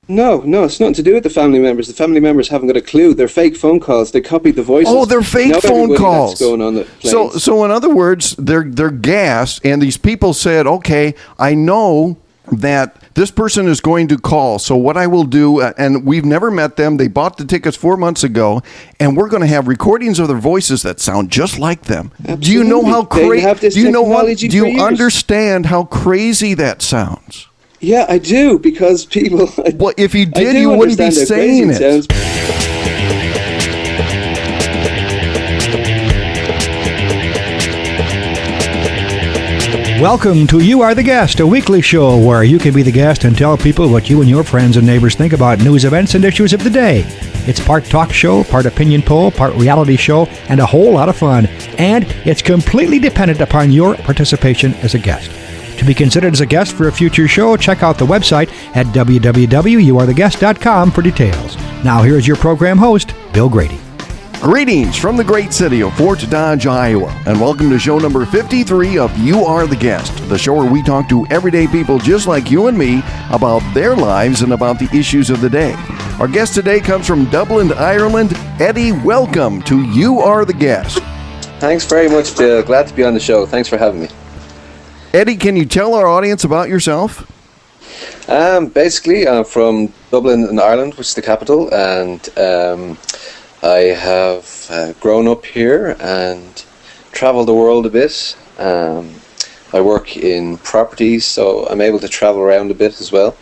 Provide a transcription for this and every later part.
No, it's nothing to do with the family members. The family members haven't got a clue. They're fake phone calls. They copied the voices. Oh, they're fake phone calls. That's going on the planes. So in other words, they're gassed, and these people said, "Okay, I know that this person is going to call. So what I will do, and we've never met them. They bought the tickets 4 months ago, and we're going to have recordings of their voices that sound just like them." Absolutely. Do you know how crazy? Do you know what? Do you understand how crazy that sounds? Yeah, I do, because people... Well, if you did, you wouldn't be saying it. Welcome to You Are the Guest, a weekly show where you can be the guest and tell people what you and your friends and neighbors think about news, events, and issues of the day. It's part talk show, part opinion poll, part reality show, and a whole lot of fun. And it's completely dependent upon your participation as a guest. To be considered as a guest for a future show, check out the website at www.youaretheguest.com for details. Now here's your program host, Bill Grady. Greetings from the great city of Fort Dodge, Iowa, and welcome to show number 53 of You Are the Guest, the show where we talk to everyday people just like you and me about their lives and about the issues of the day. Our guest today comes from Dublin, Ireland. Eddie, welcome to You Are the Guest. Thanks very much, Bill. Glad to be on the show. Thanks for having me. Eddie, can you tell our audience about yourself? Basically, I'm from Dublin in Ireland, which is the capital, and I have grown up here and traveled the world a bit. I work in properties, so I'm able to travel around a bit as well.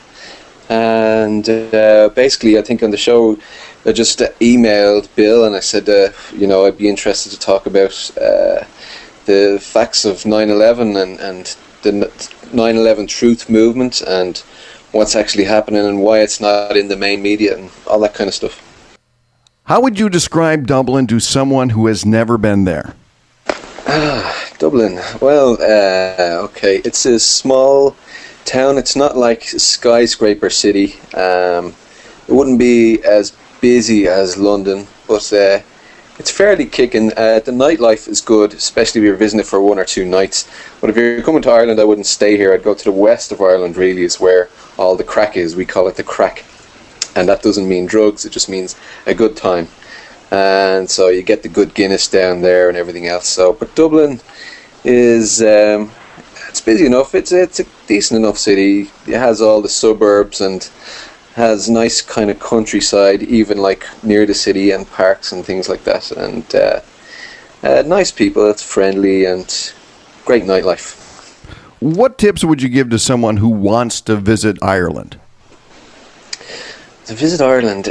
And basically, I think on the show, I just emailed Bill and I said, I'd be interested to talk about the facts of 9/11 and the 9/11 truth movement and what's actually happening and why it's not in the main media and all that kind of stuff. How would you describe Dublin to someone who has never been there? Dublin. Well, okay. It's a small town. It's not like a skyscraper city. It wouldn't be as busy as London, but it's fairly kicking. The nightlife is good, especially if you're visiting it for 1 or 2 nights. But if you're coming to Ireland, I wouldn't stay here. I'd go to the west of Ireland, really, is where all the crack is. We call it the crack. And that doesn't mean drugs, it just means a good time. And so you get the good Guinness down there and everything else. So, but Dublin is, it's busy enough. It's a decent enough city. It has all the suburbs and has nice kind of countryside, even like near the city, and parks and things like that. And nice people, it's friendly and great nightlife. What tips would you give to someone who wants to visit Ireland? To visit Ireland,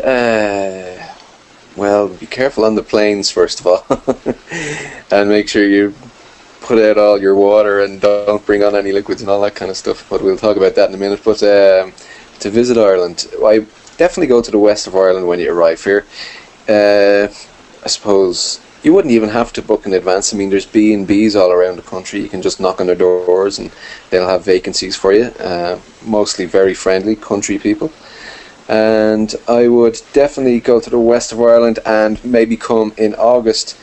well, be careful on the planes first of all, and make sure you put out all your water and don't bring on any liquids and all that kind of stuff. But we'll talk about that in a minute. But to visit Ireland, I definitely go to the west of Ireland when you arrive here. I suppose you wouldn't even have to book in advance. I mean, there's B&Bs all around the country. You can just knock on their doors and they'll have vacancies for you. Mostly very friendly country people. And I would definitely go to the west of Ireland and maybe come in August,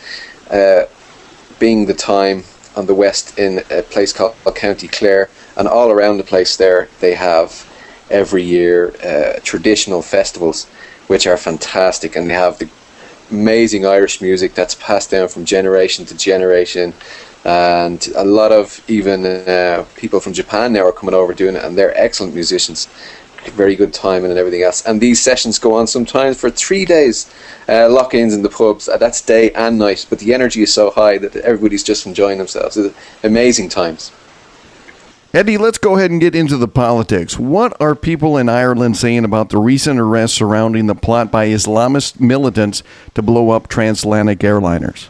being the time on the west in a place called County Clare. And all around the place there, they have every year traditional festivals, which are fantastic. And they have the amazing Irish music that's passed down from generation to generation. And a lot of even people from Japan now are coming over doing it, and they're excellent musicians. Very good timing and everything else. And these sessions go on sometimes for 3 days, lock-ins in the pubs. That's day and night, but the energy is so high that everybody's just enjoying themselves. It's amazing times. Eddie, let's go ahead and get into the politics. What are people in Ireland saying about the recent arrests surrounding the plot by Islamist militants to blow up transatlantic airliners?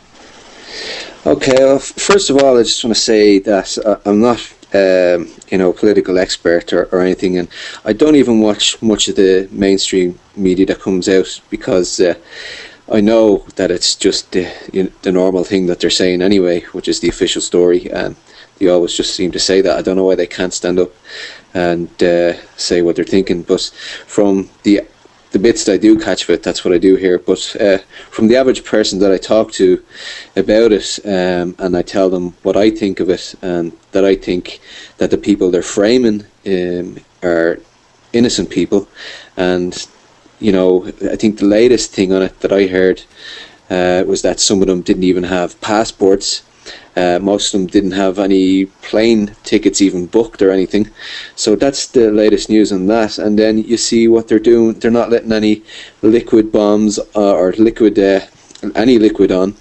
Okay, well, first of all, I just want to say that I'm not political expert or anything, and I don't even watch much of the mainstream media that comes out, because I know that it's just the normal thing that they're saying anyway, which is the official story, and they always just seem to say that. I don't know why they can't stand up and say what they're thinking, but from the bits that I do catch of it, that's what I do here. But from the average person that I talk to about it, and I tell them what I think of it, and that I think that the people they're framing are innocent people. And, you know, I think the latest thing on it that I heard was that some of them didn't even have passports. Most of them didn't have any plane tickets even booked or anything. So that's the latest news on that. And then you see what they're doing. They're not letting any liquid bombs or liquid any liquid on.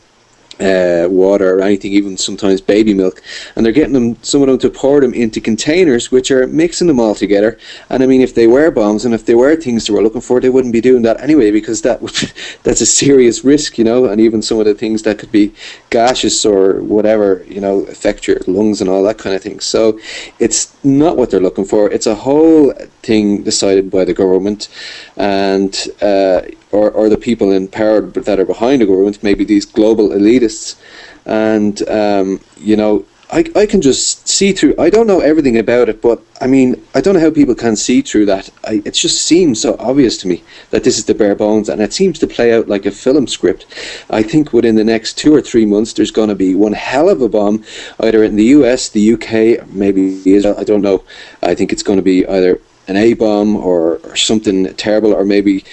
Water or anything, even sometimes baby milk, and they're getting some of them to pour them into containers, which are mixing them all together. And I mean, if they were bombs and if they were things they were looking for, they wouldn't be doing that anyway, because that's a serious risk, you know. And even some of the things that could be gaseous or whatever, you know, affect your lungs and all that kind of thing. So it's not what they're looking for. It's a whole thing decided by the government and or the people in power that are behind the government, maybe these global elitists. And, you know, I can just see through. I don't know everything about it, but, I mean, I don't know how people can see through that. It just seems so obvious to me that this is the bare bones, and it seems to play out like a film script. I think within the next 2 or 3 months, there's going to be one hell of a bomb, either in the US, the UK, maybe Israel, I don't know. I think it's going to be either an A-bomb or something terrible, or maybe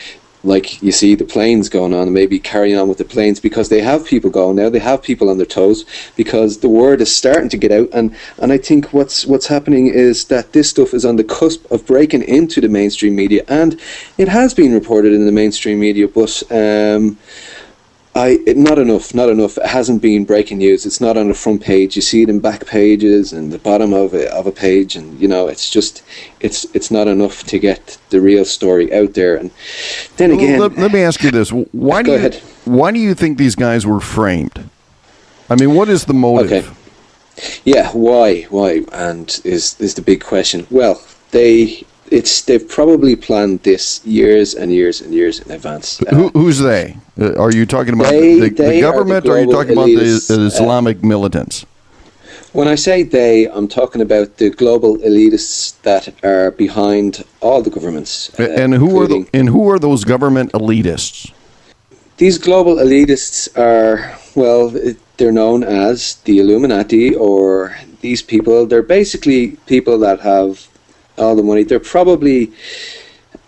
like you see the planes going on and maybe carrying on with the planes, because they have people going now, they have people on their toes, because the word is starting to get out. And I think what's happening is that this stuff is on the cusp of breaking into the mainstream media, and it has been reported in the mainstream media, but not enough. It hasn't been breaking news. It's not on the front page. You see it in back pages and the bottom of a page, and you know, it's just it's not enough to get the real story out there. And then again, let me ask you this: why do you think these guys were framed? I mean, what is the motive? Okay. Yeah, why, and is the big question. Well, they've probably planned this years and years and years in advance. Who's they? Are you talking about the government, or are you talking about the Islamic militants? When I say they, I'm talking about the global elitists that are behind all the governments. And who are those government elitists? These global elitists are, well, they're known as the Illuminati, or these people. They're basically people that have all the money.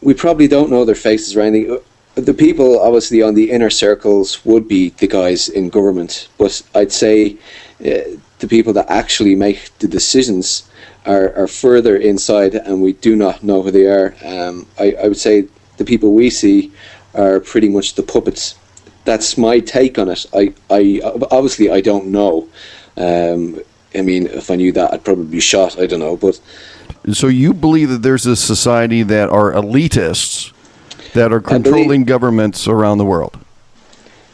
We probably don't know their faces or anything. The people obviously on the inner circles would be the guys in government, but I'd say the people that actually make the decisions are further inside, and we do not know who they are. I would say the people we see are pretty much the puppets. That's my take on it. I obviously I don't know. I mean, if I knew that, I'd probably be shot. I don't know, but. So you believe that there's a society that are elitists that are controlling governments around the world?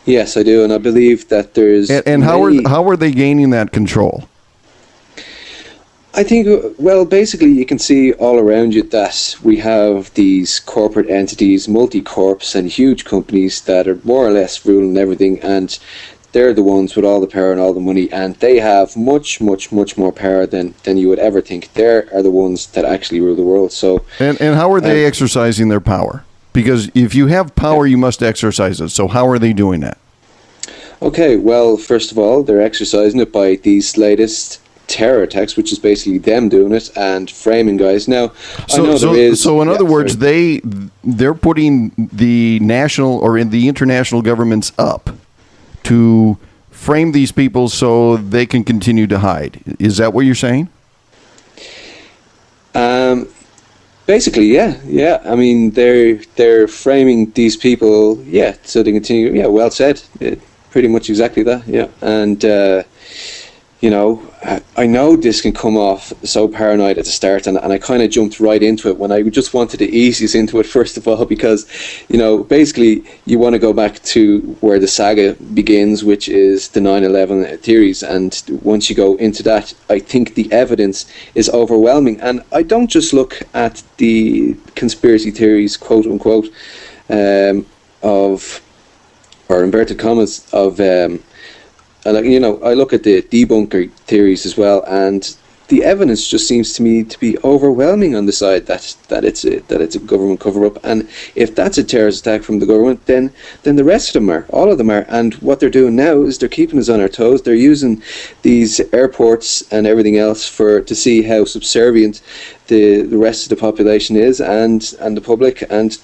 Yes, I do, and I believe that there's. And how are they gaining that control? I think, well, basically you can see all around you that we have these corporate entities, multi-corps and huge companies that are more or less ruling everything, and they're the ones with all the power and all the money, and they have much, much, much more power than you would ever think. They are the ones that actually rule the world. So, and how are they exercising their power? Because if you have power, you must exercise it. So how are they doing that? Okay, well, first of all, they're exercising it by these latest terror attacks, which is basically them doing it and framing guys. Now, so in other words, they're putting the national or in the international governments up to frame these people so they can continue to hide. Is that what you're saying? Basically, yeah. I mean, they're framing these people, so they continue. Yeah, well said. Pretty much exactly that. Yeah, and you know, I know this can come off so paranoid at the start, and I kind of jumped right into it when I just wanted to ease us into it first of all, because, you know, basically you want to go back to where the saga begins, which is the 9/11 theories, and once you go into that, I think the evidence is overwhelming. And I don't just look at the conspiracy theories, quote unquote, of, or inverted commas, of I look at the debunker theories as well, and the evidence just seems to me to be overwhelming on the side that it's a government cover-up. And if that's a terrorist attack from the government, then the rest of them are, all of them are. And what they're doing now is they're keeping us on our toes. They're using these airports and everything else to see how subservient the rest of the population is, and the public, and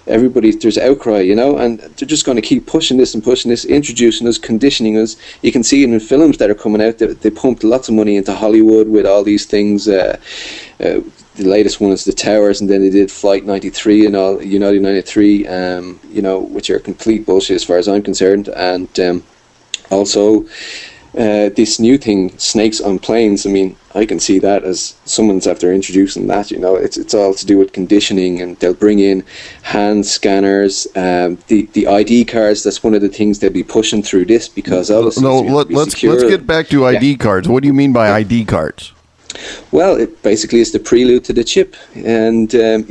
everybody. There's outcry, and they're just going to keep pushing this, introducing us, conditioning us. You can see it in films that are coming out. They pumped lots of money into Hollywood with all these things. The latest one is The Towers, and then they did Flight 93 and all, United 93, which are complete bullshit as far as I'm concerned. And also this new thing, snakes on planes. I mean, I can see that as someone's after introducing that. It's all to do with conditioning, and they'll bring in hand scanners, the ID cards. That's one of the things they'll be pushing through this, because obviously let's get back to ID cards. What do you mean by ID cards? Well, it basically is the prelude to the chip, and when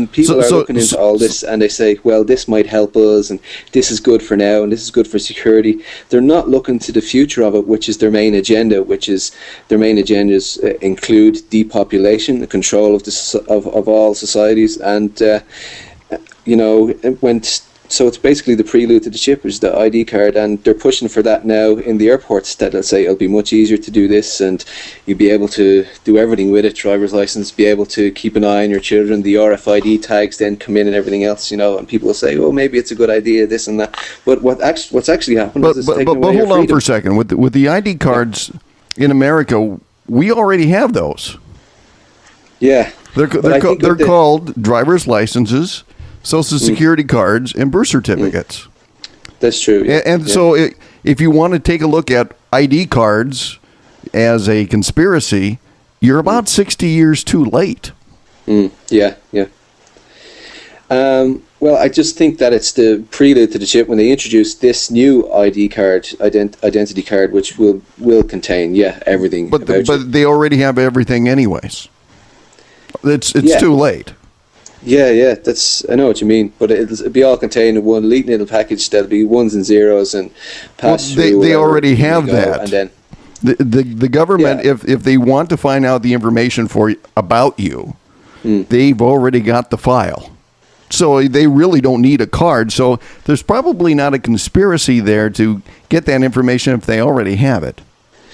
people are looking into all this and they say, well, this might help us, and this is good for now, and this is good for security, they're not looking to the future of it, which is their main agenda. Their main agendas include depopulation, the control of all societies, and So it's basically the prelude to the chip, which is the ID card, and they're pushing for that now in the airports, that they'll say it'll be much easier to do this, and you'll be able to do everything with it, driver's license, be able to keep an eye on your children, the RFID tags then come in and everything else, and people will say, oh, maybe it's a good idea, this and that. But what's actually happened is it's taking away your freedom. But hold on for a second. With the ID cards in America, we already have those. Yeah. They're called driver's licenses, Social Security cards, and birth certificates. That's true. Yeah. So if you want to take a look at ID cards as a conspiracy, you're about 60 years too late. Yeah. Well, I just think that it's the prelude to the chip when they introduce this new ID card, identity card, which will contain, everything. But they already have everything anyways. It's too late. Yeah, I know what you mean, but it'll be all contained in one neat little package. There'll be ones and zeros and pass through. They already have that. And then the government, if they want to find out the information about you, they've already got the file. So they really don't need a card. So there's probably not a conspiracy there to get that information if they already have it.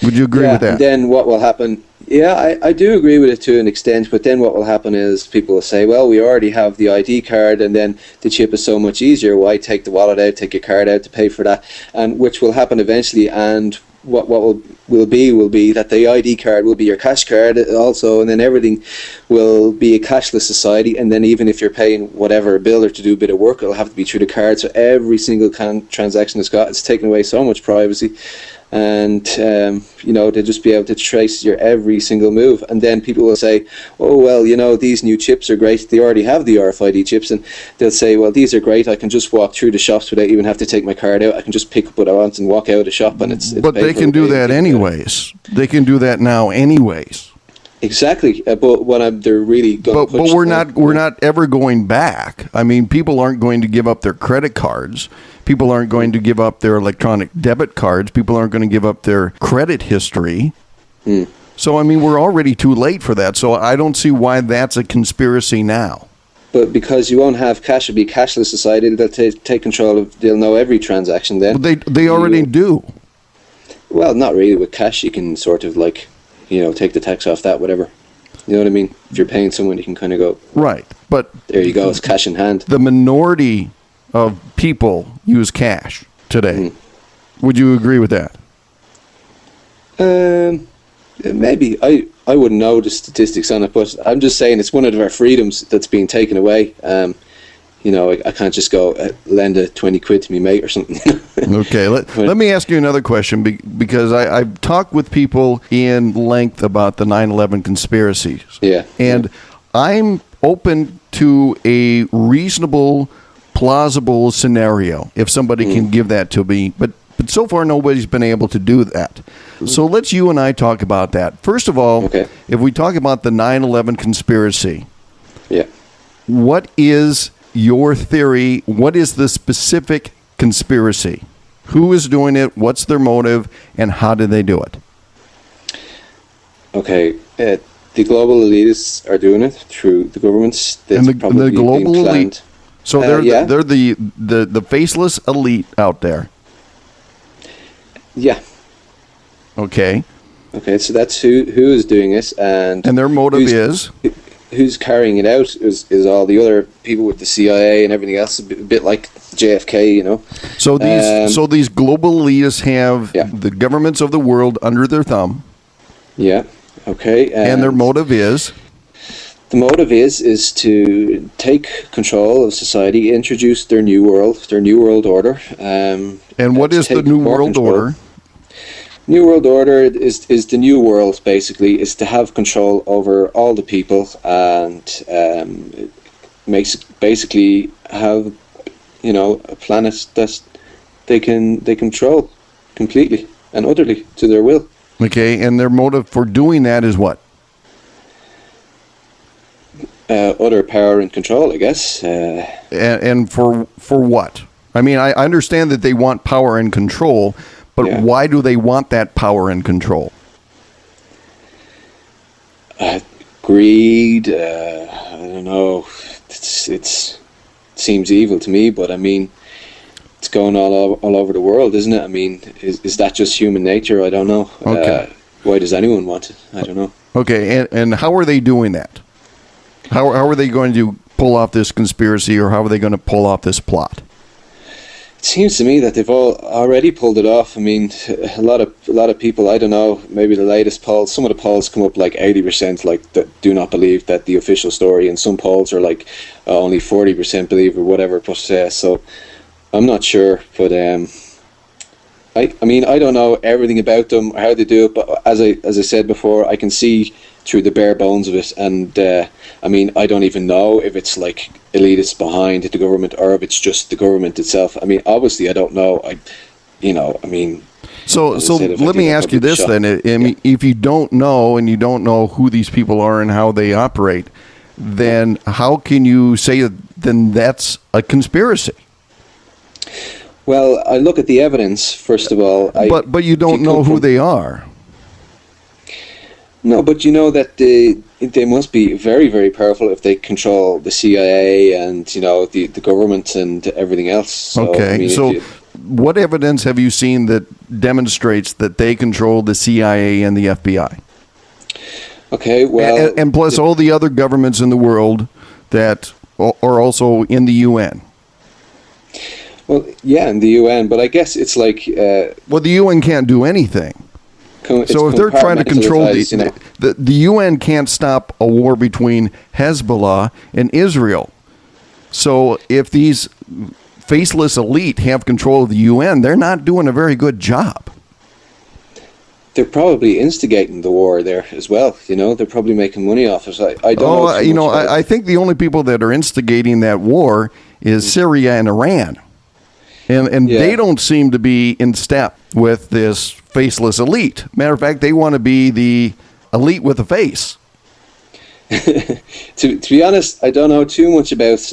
Would you agree with that? And then what will happen? Yeah, I do agree with it to an extent, but then what will happen is people will say, well, we already have the ID card, and then the chip is so much easier. Why take the wallet out, take your card out to pay for that? And which will happen eventually, and what will be that the ID card will be your cash card also, and then everything will be a cashless society, and then even if you're paying whatever, a bill or to do a bit of work, it'll have to be through the card, so every single transaction it's taken away so much privacy. And they'll just be able to trace your every single move. And then people will say, oh, well, these new chips are great. They already have the RFID chips. And they'll say, well, these are great. I can just walk through the shops without even have to take my card out. I can just pick up what I want and walk out of the shop. And it's but they can do that anyways. They can do that now anyways. Exactly, but they're really going. But we're not ever going back. I mean, people aren't going to give up their credit cards. People aren't going to give up their electronic debit cards. People aren't going to give up their credit history. So I mean, we're already too late for that. So I don't see why that's a conspiracy now. But because you won't have cash, it'll be a cashless society. They'll take control of. They'll know every transaction. Then they already do. Well, not really. With cash, you can sort of take the tax off that, whatever. You know what I mean? If you're paying someone, you can kind of go... Right, but... There you go, it's cash in hand. The minority of people use cash today. Would you agree with that? Maybe. I wouldn't know the statistics on it, but I'm just saying it's one of our freedoms that's being taken away. I can't just go lend a 20 quid to me mate or something. Okay, let me ask you another question, because I've talked with people in length about the 9/11 conspiracies. Yeah. And I'm open to a reasonable, plausible scenario if somebody can give that to me. But so far, nobody's been able to do that. So let's you and I talk about that. First of all, if we talk about the 9/11 conspiracy, what is your theory? What is the specific conspiracy? Who is doing it? What's their motive? And how did they do it? Okay, the global elitists are doing it through the governments. That's And the probably global being planned. elite. So they're yeah. they're the faceless elite out there. Yeah. Okay. Okay, so that's who is doing it, and And their motive is? who's carrying it out is all the other people with the CIA and everything else. A bit like JFK, you know. So these global elitists have Yeah. the governments of the world under their thumb, Yeah. Okay. and their motive is? The motive is to take control of society, introduce their new world order. And what to is the take New more World control. Order? New World Order is the new world, basically, is to have control over all the people, and it makes basically have, you know, a planet that they control completely and utterly to their will. Okay, and their motive for doing that is what? Utter power and control, I guess. And for what? I mean, I understand that they want power and control, but Yeah. why do they want that power and control? Greed. I don't know. It seems evil to me, but I mean, it's going all over the world, isn't it? I mean, is that just human nature? I don't know. Okay. Why does anyone want it? I don't know. Okay, and how are they doing that? How are they going to pull off this conspiracy, or how are they going to pull off this plot? It seems to me that they've all already pulled it off. I mean, a lot of people. I don't know. Maybe the latest polls. Some of the polls come up like 80%, like that do not believe that the official story, and some polls are like only 40% believe or whatever. But so I'm not sure. But I mean, I don't know everything about them or how they do it. But as I said before, I can see through the bare bones of it, and I mean, I don't even know if it's like elitists behind the government or if it's just the government itself. I mean, obviously, I don't know. So let me ask you this then. I mean, if you don't know, and you don't know who these people are and how they operate, then how can you say that then that's a conspiracy? Well, I look at the evidence first of all. But you don't know who they are. No, but you know that they must be very, very powerful if they control the CIA and, you know, the government and everything else. So, Okay, I mean, so what evidence have you seen that demonstrates that they control the CIA and the FBI? Okay, well... And plus all the other governments in the world that are also in the UN. Well, yeah, in the UN, but I guess it's like... Well, the UN can't do anything. So if they're trying to control the UN can't stop a war between Hezbollah and Israel. So if these faceless elite have control of the UN, they're not doing a very good job. They're probably instigating the war there as well. You know, they're probably making money off it. I don't know. You know, I think the only people that are instigating that war is Syria and Iran. And they don't seem to be in step with this faceless elite. Matter of fact, they want to be the elite with a face. To be honest, I don't know too much about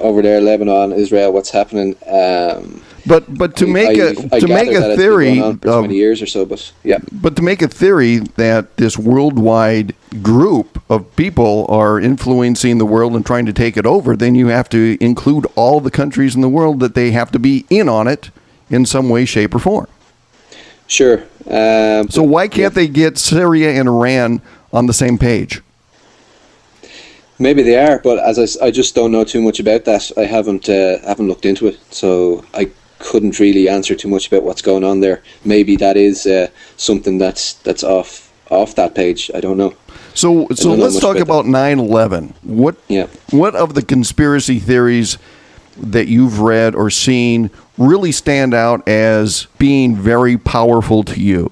over there, Lebanon, Israel, what's happening. But to make a theory of 20 years or so, but yeah. But to make a theory that this worldwide group of people are influencing the world and trying to take it over, then you have to include all the countries in the world that they have to be in on it in some way, shape, or form. Sure. So why can't they get Syria and Iran on the same page? Maybe they are, but as I just don't know too much about that. I haven't looked into it, so I couldn't really answer too much about what's going on there. Maybe that is something that's off that page. I don't know. So let's talk about 9/11. What of the conspiracy theories that you've read or seen really stand out as being very powerful to you?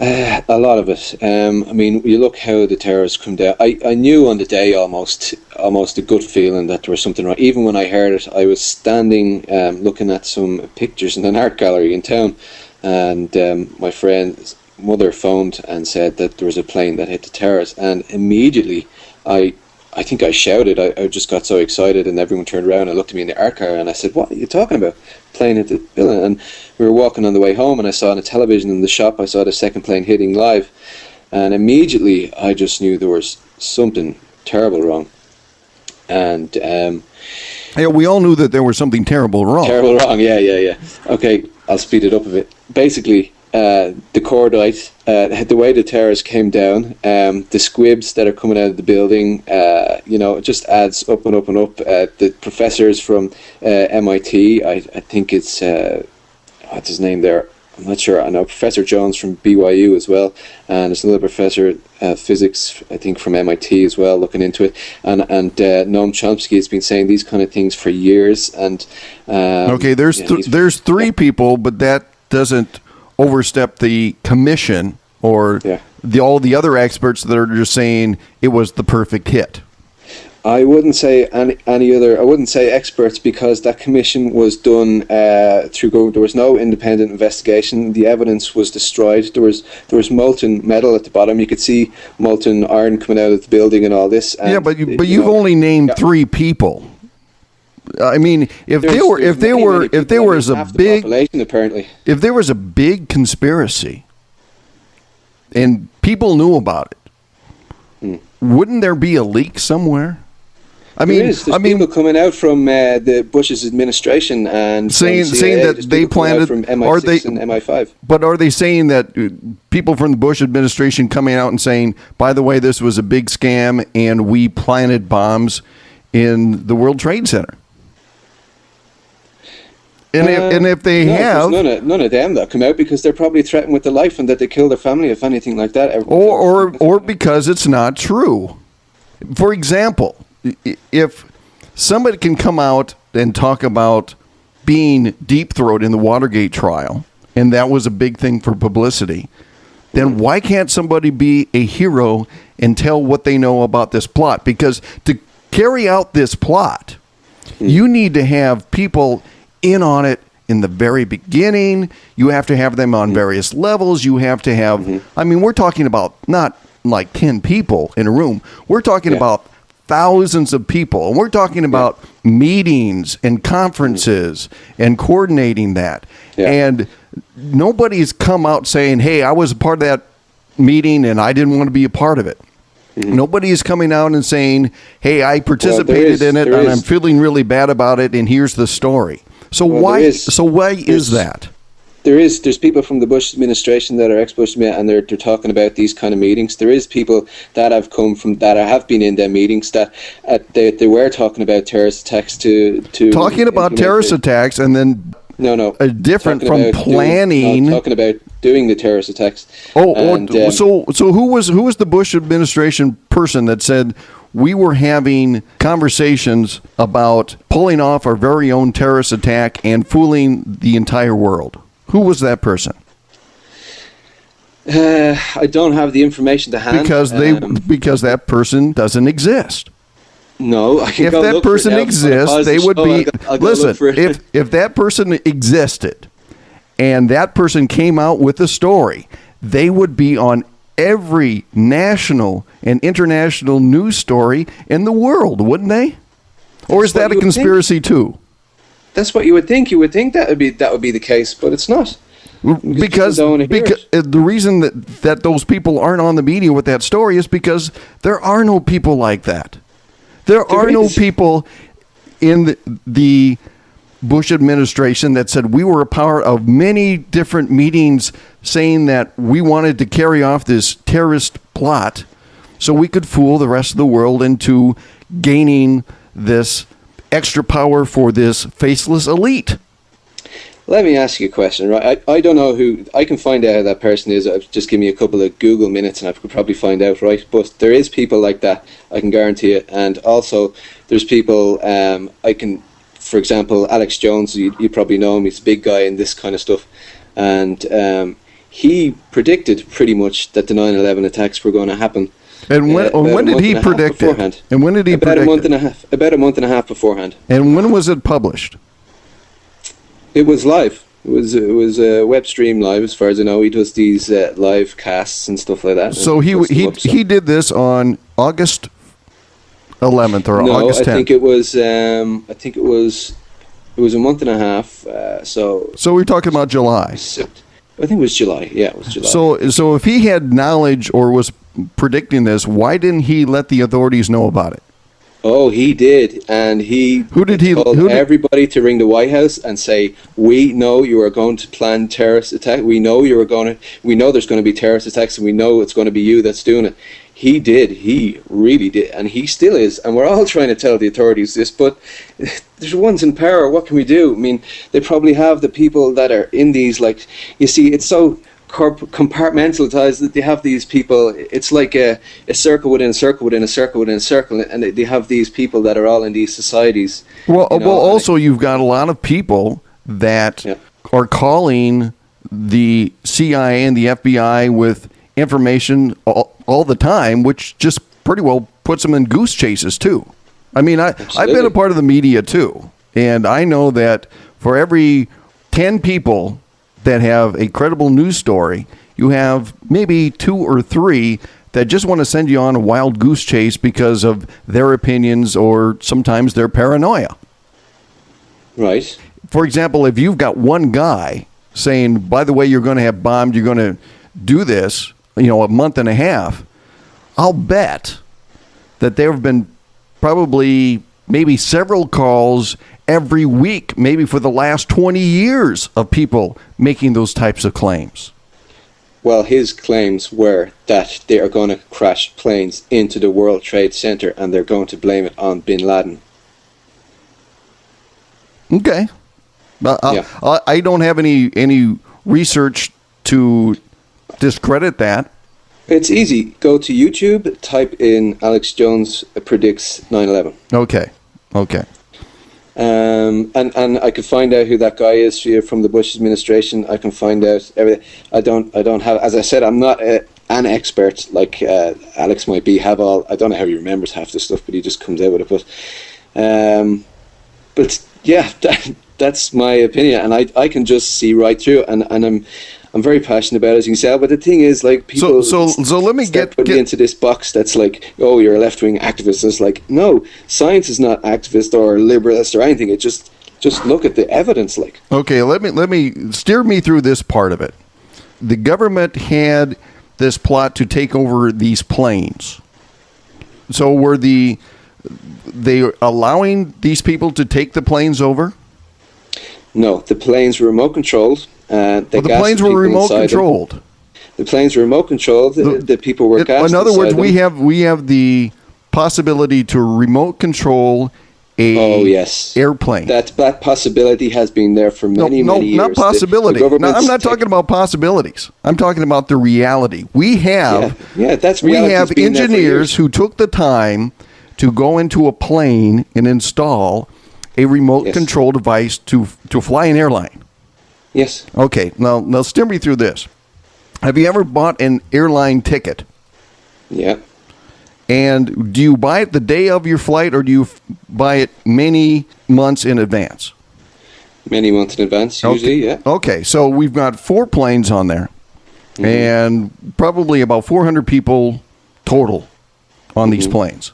A lot of it. I mean, you look how the terrorists come down. I knew on the day almost a gut feeling that there was something wrong. Even when I heard it, I was standing looking at some pictures in an art gallery in town, and my friend's mother phoned and said that there was a plane that hit the terrace, and immediately I I think I shouted. I just got so excited, and everyone turned around and looked at me in the art car, and I said, "What are you talking about? Plane hit the building?" And we were walking on the way home, and I saw on the television in the shop, I saw the second plane hitting live, and immediately I just knew there was something terrible wrong. And Yeah, we all knew that there was something terrible wrong. Terrible wrong, yeah. Okay, I'll speed it up a bit. Basically, the cordite, the way the terrorists came down, the squibs that are coming out of the building, it just adds up and up and up. The professors from MIT, I think it's, what's his name there? I'm not sure. I know Professor Jones from BYU as well, and there's another professor, physics, I think from MIT as well, looking into it. And Noam Chomsky has been saying these kind of things for years. And okay, there's three people, but that doesn't overstep the commission or all the other experts that are just saying it was the perfect hit. I wouldn't say any other. I wouldn't say experts, because that commission was done through government. There was no independent investigation. The evidence was destroyed. There was molten metal at the bottom. You could see molten iron coming out of the building and all this. And but you've only named three people. I mean, if there was a big conspiracy and people knew about it, wouldn't there be a leak somewhere? There's people coming out from the Bush's administration and saying that they planted from MI6 and MI5. But are they saying that people from the Bush administration coming out and saying, by the way, this was a big scam and we planted bombs in the World Trade Center? And if they have, none of them that come out, because they're probably threatened with their life and that they kill their family if anything like that. Or because it's not true. For example, if somebody can come out and talk about being deep-throated in the Watergate trial, and that was a big thing for publicity, then why can't somebody be a hero and tell what they know about this plot? Because to carry out this plot, you need to have people in on it in the very beginning. You have to have them on various levels. You have to have, we're talking about not like 10 people in a room. We're talking about thousands of people. And we're talking about meetings and conferences and coordinating that. And nobody's come out saying, hey, I was a part of that meeting and I didn't want to be a part of it. Nobody's coming out and saying, hey, I participated in it and I'm feeling really bad about it and here's the story. So why is that? There's people from the Bush administration that are ex-Bush, and they're talking about these kind of meetings. There is people that have come from that have been in them meetings that they were talking about terrorist attacks to talking about terrorist attacks, and then different from planning. Talking about doing the terrorist attacks. So who was the Bush administration person that said we were having conversations about pulling off our very own terrorist attack and fooling the entire world? Who was that person? I don't have the information to hand. Because that person doesn't exist. No, I can if go that look person for it now. exists, they would be. Listen, if that person existed, and that person came out with a story, they would be on every national and international news story in the world, wouldn't they? Or is that a conspiracy too? That's what you would think. You would think that would be the case, but it's not. Because the reason that those people aren't on the media with that story is because there are no people like that. There are no people in the Bush administration that said we were a part of many different meetings saying that we wanted to carry off this terrorist plot so we could fool the rest of the world into gaining this extra power for this faceless elite. Let me ask you a question, right? I don't know who. I can find out who that person is. Just give me a couple of Google minutes and I could probably find out, right? But there is people like that, I can guarantee it. And also, there's people, for example, Alex Jones, you probably know him, he's a big guy in this kind of stuff. And he predicted pretty much that the 9/11 attacks were going to happen. And when did he predict it? And when did he predict it? About a month and a half beforehand. And when was it published? It was live. It was web stream live, as far as I know. He does these live casts and stuff like that. So he did this on August 11th or No, August 10th? I think it was. It was a month and a half. So we're talking about July. I think it was July. Yeah, it was July. So if he had knowledge or was predicting this, why didn't he let the authorities know about it? Oh, he did, and told everybody to ring the White House and say, "We know you are going to plan terrorist attack. We know there's going to be terrorist attacks, and we know it's going to be you that's doing it." He did. He really did, and he still is. And we're all trying to tell the authorities this, but there's ones in power. What can we do? I mean, they probably have the people that are in these. Like, you see, it's so compartmentalized that they have these people. It's like a circle within a circle within a circle within a circle, and they have these people that are all in these societies. Well, also you've got a lot of people that are calling the CIA and the FBI with information all the time, which just pretty well puts them in goose chases too. I mean, I've been a part of the media too, and I know that for every 10 people that have a credible news story, you have maybe 2 or 3 that just want to send you on a wild goose chase because of their opinions or sometimes their paranoia. Right. For example, if you've got one guy saying, by the way, you're going to have bombed, you're going to do this, a month and a half, I'll bet that there have been probably maybe several calls every week, maybe for the last 20 years, of people making those types of claims. Well, his claims were that they are going to crash planes into the World Trade Center and they're going to blame it on bin Laden. Okay. I don't have any research to discredit that. It's easy. Go to YouTube, type in Alex Jones predicts 9/11. Okay. And I could find out who that guy is from the Bush administration. I can find out everything. I don't have, as I said, I'm not an expert like Alex might be. I don't know how he remembers half the stuff, but he just comes out with it. But yeah, that's my opinion, and I can just see right through, and I'm very passionate about it, as you can tell. But the thing is, like, people so let me get into this box that's like, oh, you're a left-wing activist. It's like, no, science is not activist or liberalist or anything. It just look at the evidence. Like, okay, let me steer me through this part of it. The government had this plot to take over these planes. So were they allowing these people to take the planes over? No, the planes were remote controlled. The planes were remote controlled. The planes were remote controlled. The people were gassed. In other words, we have the possibility to remote control a airplane. That possibility has been there for many years. No, not possibility. I'm not talking about possibilities. I'm talking about the reality. We have that's we have engineers who took the time to go into a plane and install a remote control device to fly an airline. Yes. Okay. Now steer me through this. Have you ever bought an airline ticket? Yeah. And do you buy it the day of your flight, or do you buy it many months in advance? Many months in advance, usually, yeah. Okay, so we've got 4 planes on there, and probably about 400 people total on these planes.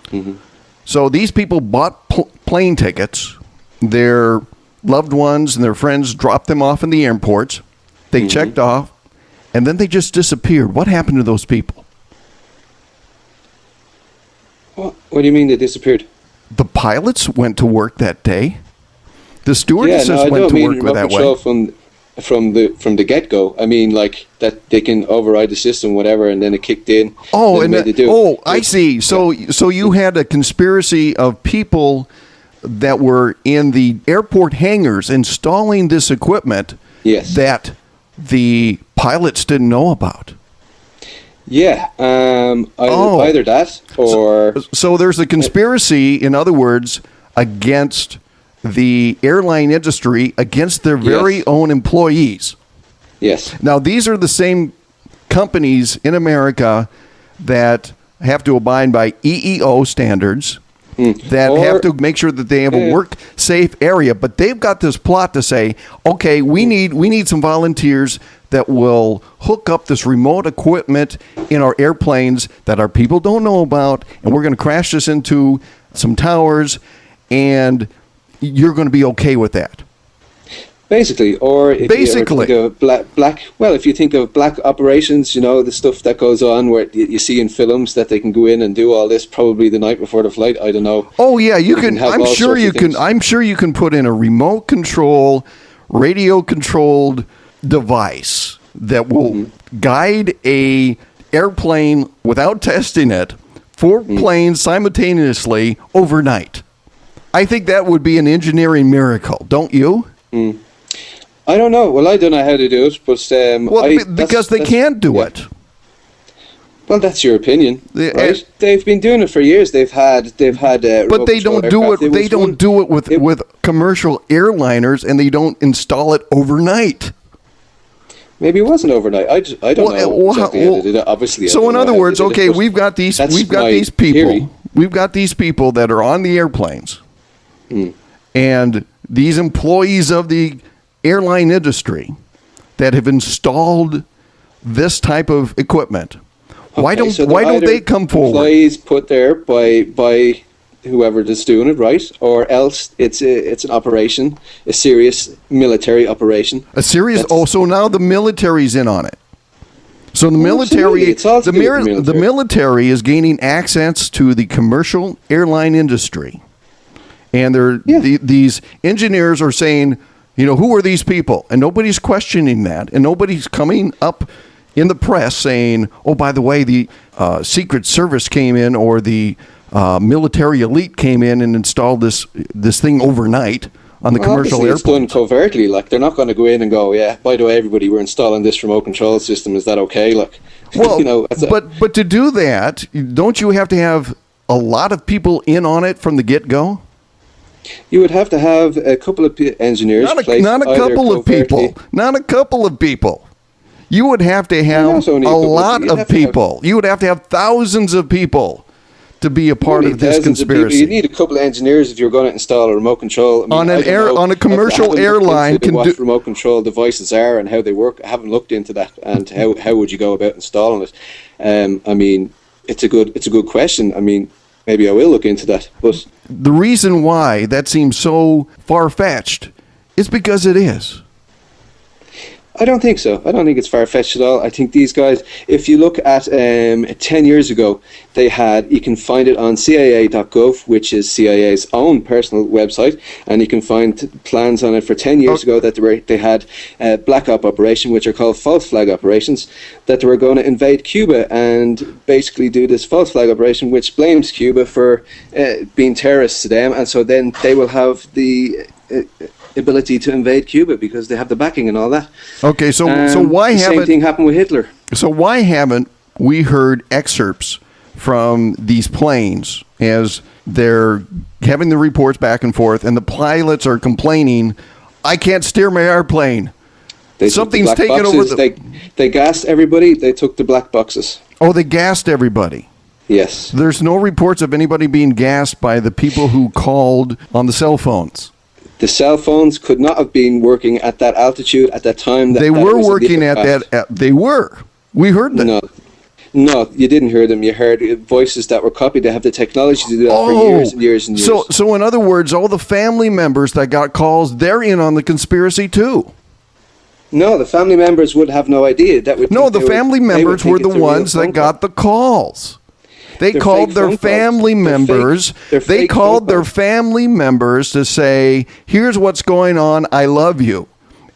Mm-hmm. So these people bought plane tickets. Their loved ones and their friends dropped them off in the airports. They checked off, and then they just disappeared. What happened to those people? What do you mean they disappeared? The pilots went to work that day. The stewardesses went to work that way. From the get-go. I mean, like, that they can override the system, whatever, and then it kicked in. I see. So you had a conspiracy of people that were in the airport hangars installing this equipment that the pilots didn't know about. Yeah, either that or... So there's a conspiracy, in other words, against the airline industry, against their very own employees. Yes. Now, these are the same companies in America that have to abide by EEO standards, that have to make sure that they have a work-safe area. But they've got this plot to say, okay, we need some volunteers that will hook up this remote equipment in our airplanes that our people don't know about, and we're going to crash this into some towers, and you're going to be okay with that. Basically, or if you think of if you think of black operations, the stuff that goes on where you see in films that they can go in and do all this probably the night before the flight. I don't know. Oh yeah, you can. I'm sure you can. I'm sure you can put in a remote control, radio controlled device that will guide a airplane without testing it, 4 planes simultaneously overnight. I think that would be an engineering miracle, don't you? I don't know. Well, I don't know how to do it, but because they can't do it. Well, that's your opinion, right? They've been doing it for years. They've had. But they don't do it. They don't do it with commercial airliners, and they don't install it overnight. Maybe it wasn't overnight. I don't know exactly how they did it. Obviously. So in other words, okay, we've got these people. Theory. We've got these people that are on the airplanes, and these employees of the airline industry that have installed this type of equipment. Why don't they come forward? Employees put there by whoever is doing it, right? Or else it's an operation, a serious military operation. So now the military's in on it. So the military is gaining access to the commercial airline industry. And these engineers are saying, who are these people? And nobody's questioning that. And nobody's coming up in the press saying, oh, by the way, the Secret Service came in, or the military elite came in and installed this thing overnight on the commercial airplanes. It's done covertly. Like, they're not going to go in and go, yeah, by the way, everybody, we're installing this remote control system. Is that okay? Like, well, but to do that, don't you have to have a lot of people in on it from the get-go? You would have to have a couple of engineers. Not a couple of people. You would have to have a lot of people. You would have to have thousands of people to be a part of this conspiracy. You need a couple of engineers if you're going to install a remote control. On a commercial airline, what remote control devices are and how they work. I haven't looked into that, and how would you go about installing it? It's a good question. Maybe I will look into that. But the reason why that seems so far-fetched is because it is. I don't think so. I don't think it's far-fetched at all. I think these guys, if you look at 10 years ago, you can find it on CIA.gov, which is CIA's own personal website, and you can find plans on it for 10 years ago that they had a black op operation, which are called false flag operations, that they were going to invade Cuba and basically do this false flag operation, which blames Cuba for being terrorists to them, and so then they will have the ability to invade Cuba because they have the backing and all that. Okay, so why haven't the same thing happened with Hitler? So why haven't we heard excerpts from these planes as they're having the reports back and forth, and the pilots are complaining, "I can't steer my airplane. Something's taken over." They gassed everybody. They took the black boxes. Oh, they gassed everybody. Yes. There's no reports of anybody being gassed by the people who called on the cell phones. The cell phones could not have been working at that altitude at that time. They were working at that. They were. We heard them. No, you didn't hear them. You heard voices that were copied. They have the technology to do that for years and years and years. So in other words, all the family members that got calls, they're in on the conspiracy too. No, the family members would have no idea. The family members were the ones that got the calls. They called their family members. They called their family members to say, "Here's what's going on. I love you."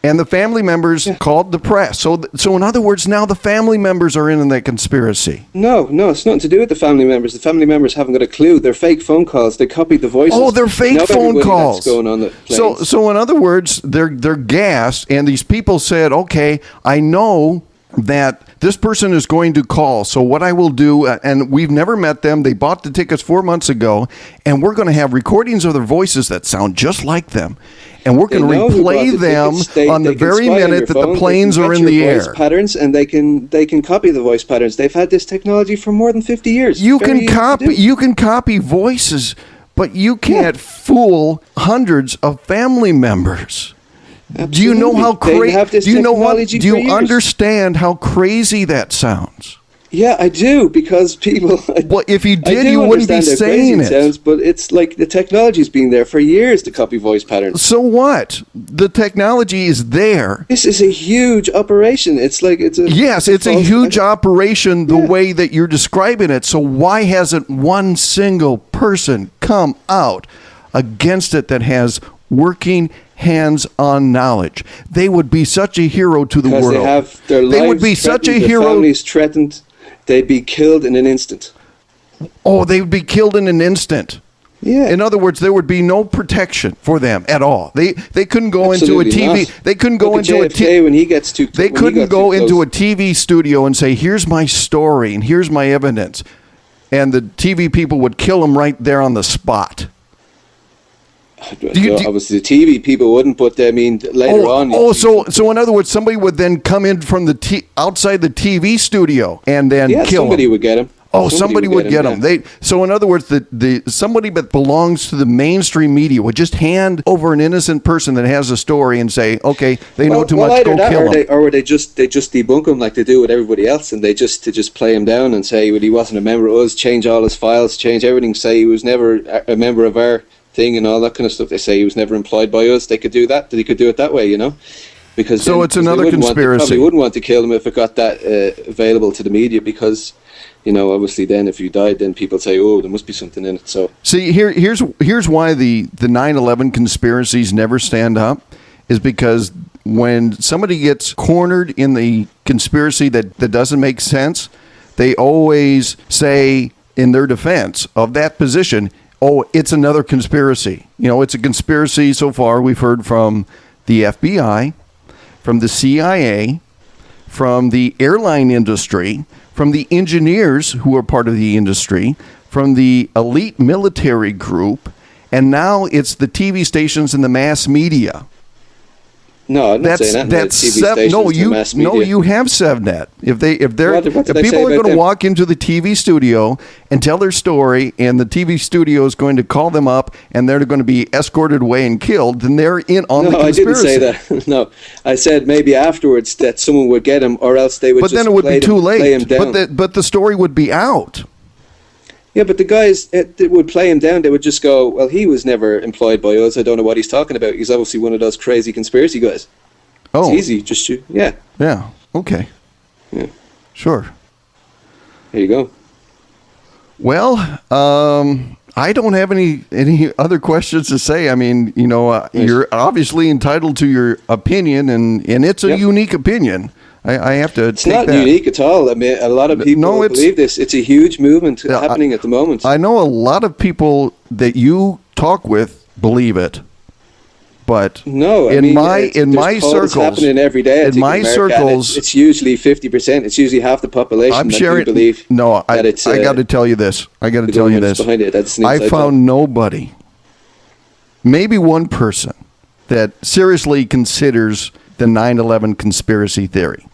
And the family members called the press. So in other words, now the family members are in that conspiracy. No, it's nothing to do with the family members. The family members haven't got a clue. They're fake phone calls. They copied the voices. Oh, they're fake phone calls. That's going on the planes. So in other words, they're gassed, and these people said, "Okay, I know that this person is going to call. So what I will do," and we've never met them. They bought the tickets 4 months ago, and we're going to have recordings of their voices that sound just like them. And we're going to replay them on the very minute that the planes are in the air. Patterns, and they can copy the voice patterns. They've had this technology for more than 50 years. You can copy voices, but you can't fool hundreds of family members. Do you know how crazy? Do you know what? technology Do for you years. understand how crazy that sounds? Yeah, I do, because people. Well, if you I did, do you wouldn't be understand how crazy saying it. sounds, but it's like the technology's been there for years to copy voice patterns. So what? The technology is there. This is a huge operation. It's like it's a. Yes, it's a false- huge operation the Yeah. way that you're describing it. So why hasn't one single person come out against it that has working hands-on knowledge? They would be such a hero to the Because world. they have their lives They would be such a threatened, their hero. families threatened. They'd be killed in an instant. Oh, they would be killed in an instant. Yeah. In other words, there would be no protection for them at all. They couldn't go Absolutely into a TV. not. They couldn't go Look at into a JFK when he gets too. They when he couldn't got go too into a close. TV studio and say, "Here's my story and here's my evidence," and the TV people would kill him right there on the spot. Obviously, the TV people wouldn't, but I mean, later on. So in other words, somebody would then come in from the outside the TV studio and then yeah, kill somebody him. would get him. Oh, somebody would get him. Yeah. So in other words, the somebody that belongs to the mainstream media would just hand over an innocent person that has a story and say, "Okay, they know too much. Either Go that, kill him." or they just debunk him like they do with everybody else, and they just play him down and say, "Well, he wasn't a member of us." Change all his files, change everything. Say he was never a member of our thing and all that kind of stuff. They say he was never employed by us. They could do that. They could do it that way, you know. Because So it's another they conspiracy. probably wouldn't want to kill him if it got that available to the media, because, you know, obviously then if you died, then people say, "Oh, there must be something in it." So See, here's why the 9/11 conspiracies never stand up, is because when somebody gets cornered in the conspiracy that doesn't make sense, they always say in their defense of that position, "Oh, it's another conspiracy." You know, it's a conspiracy so far. We've heard from the FBI, from the CIA, from the airline industry, from the engineers who are part of the industry, from the elite military group, and now it's the TV stations and the mass media. no, I'm not saying that. That's TV stations, the mass media. you have SevNet. If What did I say people are about going to them? walk into the TV studio and tell their story, and the TV studio is going to call them up, and they're going to be escorted away and killed, then they're in on the No, I didn't conspiracy. say that. No, I said maybe afterwards that someone would get him, or else they would. But just then it would be too play him late. down. But the story would be out. Yeah, but the guys that would play him down, they would just go, "Well, he was never employed by us. I don't know what he's talking about. He's obviously one of those crazy conspiracy guys." Oh, It's easy, just shoot. Yeah, yeah. Okay. Yeah. Sure. there you go. Well, I don't have any other questions to say. I mean, you know, you're obviously entitled to your opinion, and it's a Yep. unique opinion. I have to It's take not that. unique at all. I mean, a lot of people No, it's- believe this. It's a huge movement Yeah, happening at the moment. I know a lot of people that you talk with believe it, but No, I in mean, my there's polls circles, happening every day. I in think, my America, and circles, it's usually 50%. It's usually half the population I'm that sharing. do believe. No, I that it's, got to tell you this. I got to the tell you government's this. behind it. That's an I inside found nobody, maybe one person, that seriously considers the 9/11 conspiracy theory.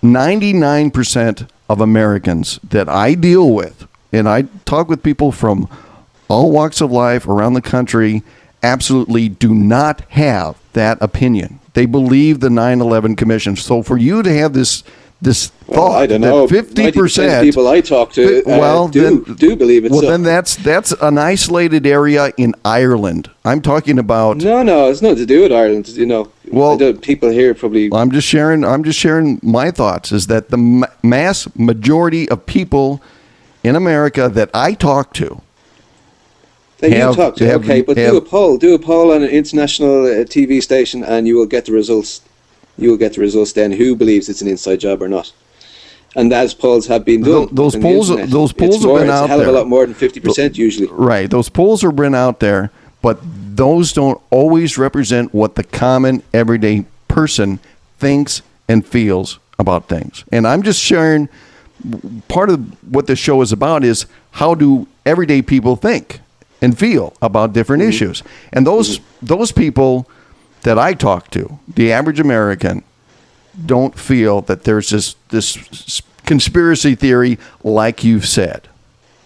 99% of Americans that I deal with, and I talk with people from all walks of life around the country, absolutely do not have that opinion. They believe the 9/11 Commission. So for you to have this Well, thought I don't that know. 50% of people I talk to do believe it. well, so. then that's an isolated area in Ireland. I'm talking about. No, it's nothing to do with Ireland. You know, Well, people here probably. I'm just sharing my thoughts. Is that the mass majority of people in America that I talk to That you have- talk to, have- okay, but have- do a poll on an international TV station, and you will get the results. You will get the results then. Who believes it's an inside job or not? And as polls have been done, Those on the polls internet, have been it's out a hell of a there. lot more than 50% usually. Right. Those polls have been out there, but those don't always represent what the common everyday person thinks and feels about things. And I'm just sharing part of what the show is about is how do everyday people think and feel about different issues. And those people that I talk to, the average American, don't feel that there's this conspiracy theory like you've said.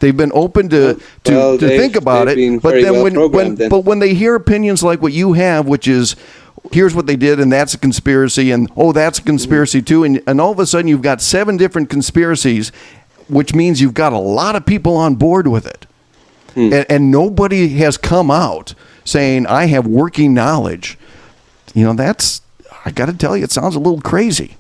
They've been open to think about they've it, been but very then well programmed then. when they hear opinions like what you have, which is here's what they did, and that's a conspiracy, and that's a conspiracy too, and all of a sudden you've got 7 different conspiracies, which means you've got a lot of people on board with it. And nobody has come out saying, I have working knowledge. That's, I got to tell you, it sounds a little crazy.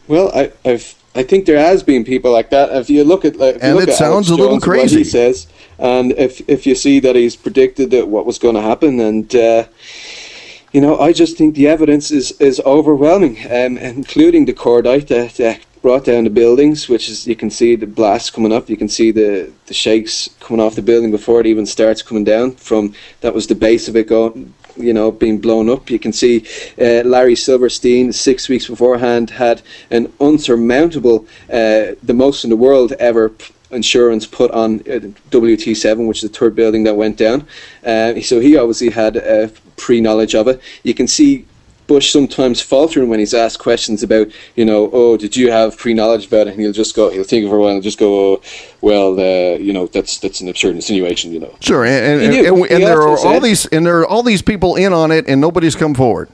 Well, I think there has been people like that. If you look at, it sounds a little crazy. What he says, and if you see that he's predicted that what was going to happen, and I just think the evidence is overwhelming, including the cordite that brought down the buildings, which is, you can see the blast coming up, you can see the shakes coming off the building before it even starts coming down. That was the base of it going, being blown up. You can see Larry Silverstein 6 weeks beforehand had an unsurmountable, the most in the world ever, insurance put on WT7, which is the third building that went down. So he obviously had pre-knowledge of it. You can see Bush sometimes faltering when he's asked questions about, did you have pre-knowledge about it? And he'll think of it for a while and just go, that's an absurd insinuation, Sure, and there are all these people in on it, and nobody's come forward.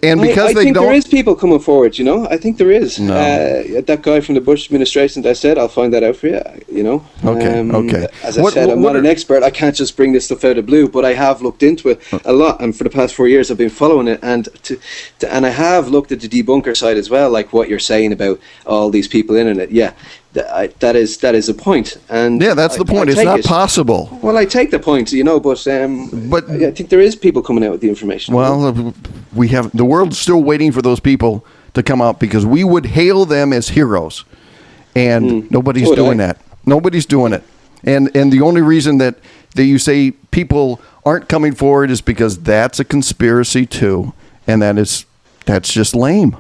And because I think there is people coming forward, I think there is. No. That guy from the Bush administration that I said, I'll find that out for you, Okay. As I said, I'm not an expert. I can't just bring this stuff out of the blue, but I have looked into it a lot, and for the past 4 years I've been following it, and I have looked at the debunker side as well, like what you're saying about all these people in it. Yeah. That is a point, and that's the point. It's not possible. Well, I take the point, but I think there is people coming out with the information. Well, the world's still waiting for those people to come out, because we would hail them as heroes, and nobody's doing that. Nobody's doing it, and the only reason that you say people aren't coming forward is because that's a conspiracy too, and that's just lame.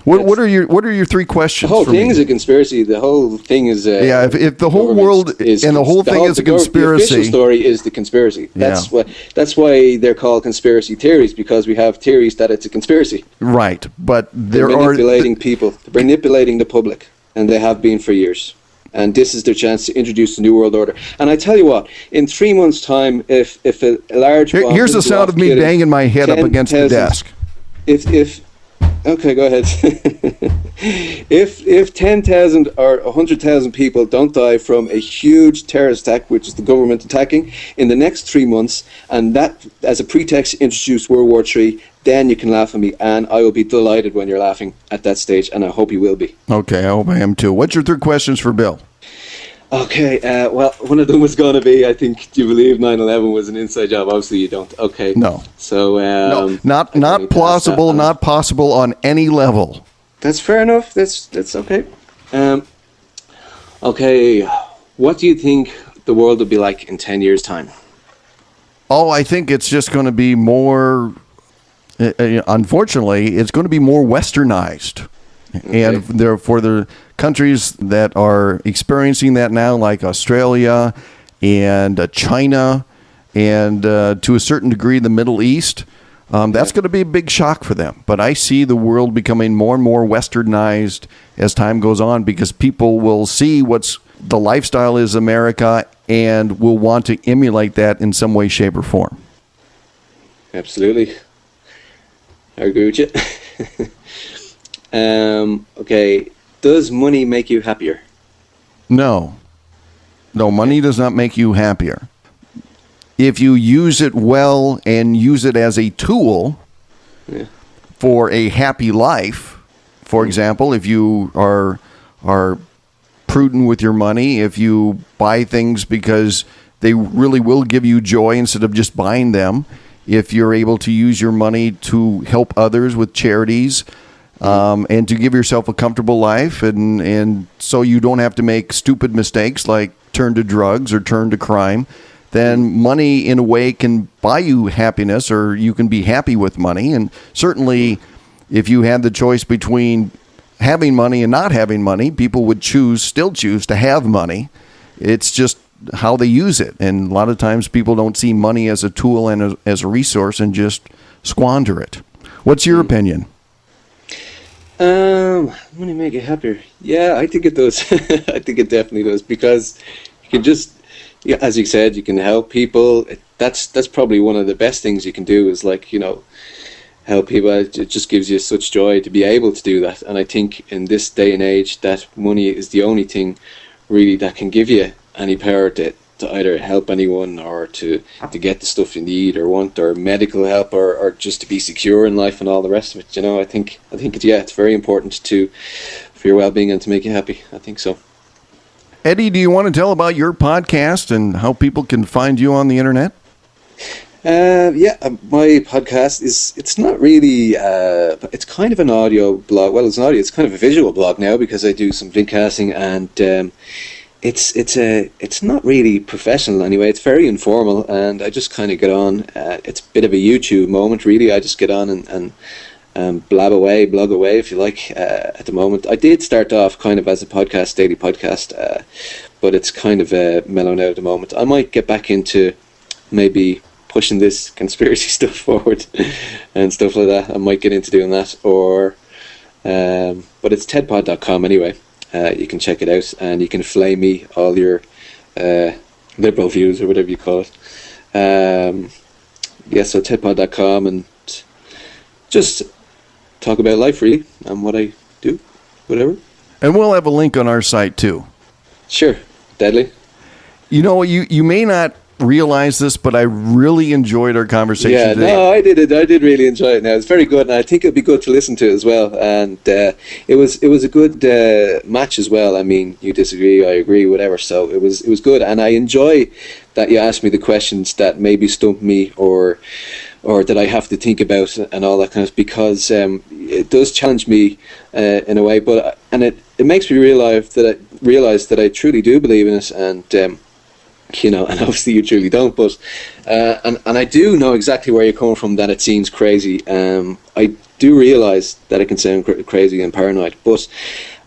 What are your 3 questions? The whole thing is a conspiracy. The whole thing is if the whole world and the whole thing is a conspiracy. The official story is the conspiracy. That's why they're called conspiracy theories, because we have theories that it's a conspiracy. Right, but they're manipulating people, they're manipulating the public, and they have been for years. And this is their chance to introduce the New World Order. And I tell you what, in 3 months' time, if a large bomb here's the sound of me banging my head up against the desk. Okay, go ahead. If 10,000 or 100,000 people don't die from a huge terrorist attack, which is the government attacking, in the next 3 months, and that as a pretext introduce World War III, then you can laugh at me, and I will be delighted when you're laughing at that stage, and I hope you will be. Okay, I hope I am too. What's your 3 questions for Bill? Okay, well, one of them was going to be, I think, do you believe 9/11 was an inside job? Obviously you don't. Okay. No. So, no, not plausible, not possible on any level. That's fair enough. That's okay. Okay, what do you think the world will be like in 10 years' time? I think it's just going to be more, unfortunately, it's going to be more westernized. Okay. And for the countries that are experiencing that now, like Australia and China and to a certain degree the Middle East, that's going to be a big shock for them. But I see the world becoming more and more westernized as time goes on, because people will see what's the lifestyle is America and will want to emulate that in some way, shape, or form. Absolutely. I agree with you. Okay, does money make you happier? No, money does not make you happier. If you use it well and use it as a tool for a happy life, for example, if you are prudent with your money, if you buy things because they really will give you joy instead of just buying them, if you're able to use your money to help others with charities, and to give yourself a comfortable life, and so you don't have to make stupid mistakes like turn to drugs or turn to crime, then money in a way can buy you happiness, or you can be happy with money. And certainly if you had the choice between having money and not having money, people would still choose to have money. It's just how they use it. And a lot of times people don't see money as a tool and as a resource and just squander it. What's your opinion? Money make you happier? Yeah, I think it does. I think it definitely does, because you can just yeah, as you said, you can help people. That's probably one of the best things you can do, is like, help people. It just gives you such joy to be able to do that. And I think in this day and age, that money is the only thing really that can give you any power to either help anyone, or to get the stuff you need or want, or medical help, or just to be secure in life and all the rest of it. I think it's very important for your well-being and to make you happy. I think so. Eddie, do you want to tell about your podcast and how people can find you on the internet? My podcast it's not really, it's kind of an audio blog. Well, it's kind of a visual blog now, because I do some vidcasting, and it's not really professional anyway. It's very informal, and I just kind of get on. It's a bit of a YouTube moment, really. I just get on and blog away, if you like. At the moment, I did start off kind of as a podcast, daily podcast, but it's kind of mellow now at the moment. I might get back into maybe pushing this conspiracy stuff forward and stuff like that. I might get into doing that, but it's TedPod.com anyway. You can check it out, and you can flame me all your liberal views, or whatever you call it. So TedPod.com, and just talk about life, really, and what I do, whatever. And we'll have a link on our site too. Sure, deadly. You may not realize this, but I really enjoyed our conversation today. No, I did really enjoy it. Now, it's very good, and I think it'd be good to listen to as well. And it was a good match as well. I mean, you disagree, I agree, whatever. So it was good, and I enjoy that you asked me the questions that maybe stump me, or that I have to think about, and all that kind of, because it does challenge me in a way. But it makes me realize that I truly do believe in it, and and obviously you truly don't, but and I do know exactly where you're coming from, that it seems crazy. I do realize that it can sound crazy and paranoid, but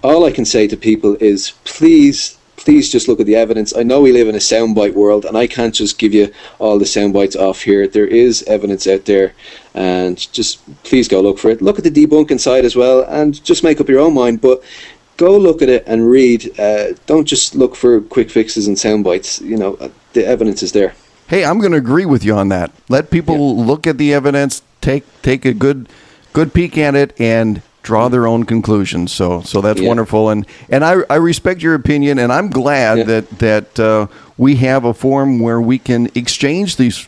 all I can say to people is please just look at the evidence. I know we live in a soundbite world, and I can't just give you all the soundbites off here. There is evidence out there, and just please go look for it. Look at the debunking side as well, and just make up your own mind, but go look at it and read. Don't just look for quick fixes and sound bites. The evidence is there. Hey, I'm going to agree with you on that. Let people look at the evidence, take a good peek at it, and draw their own conclusions. So that's wonderful. And I respect your opinion, and I'm glad that we have a forum where we can exchange these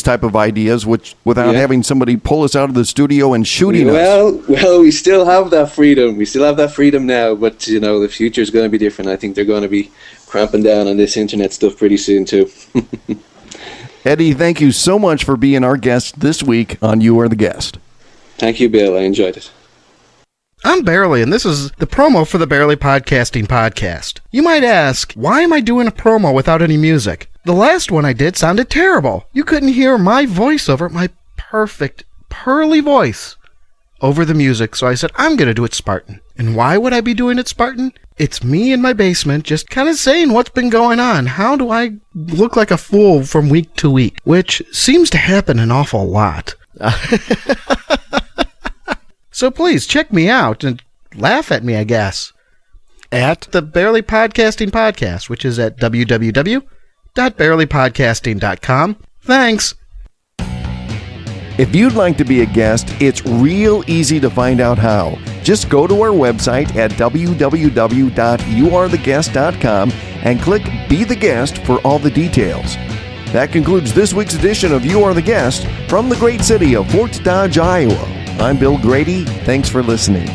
type of ideas, without having somebody pull us out of the studio and shooting us. Well, we still have that freedom. We still have that freedom now, but the future is going to be different. I think they're going to be cramping down on this internet stuff pretty soon too. Eddie, thank you so much for being our guest this week on You Are the Guest. Thank you, Bill. I enjoyed it. I'm Barely, and this is the promo for the Barely Podcasting Podcast. You might ask, why am I doing a promo without any music? The last one I did sounded terrible. You couldn't hear my voiceover, my perfect, pearly voice, over the music, so I said, I'm going to do it Spartan. And why would I be doing it Spartan? It's me in my basement just kind of saying what's been going on. How do I look like a fool from week to week? Which seems to happen an awful lot. So please check me out and laugh at me, I guess, at the Barely Podcasting Podcast, which is at www.barelypodcasting.com. Thanks. If you'd like to be a guest, it's real easy to find out how. Just go to our website at www.youaretheguest.com and click Be the Guest for all the details. That concludes this week's edition of You Are the Guest from the great city of Fort Dodge, Iowa. I'm Bill Grady. Thanks for listening.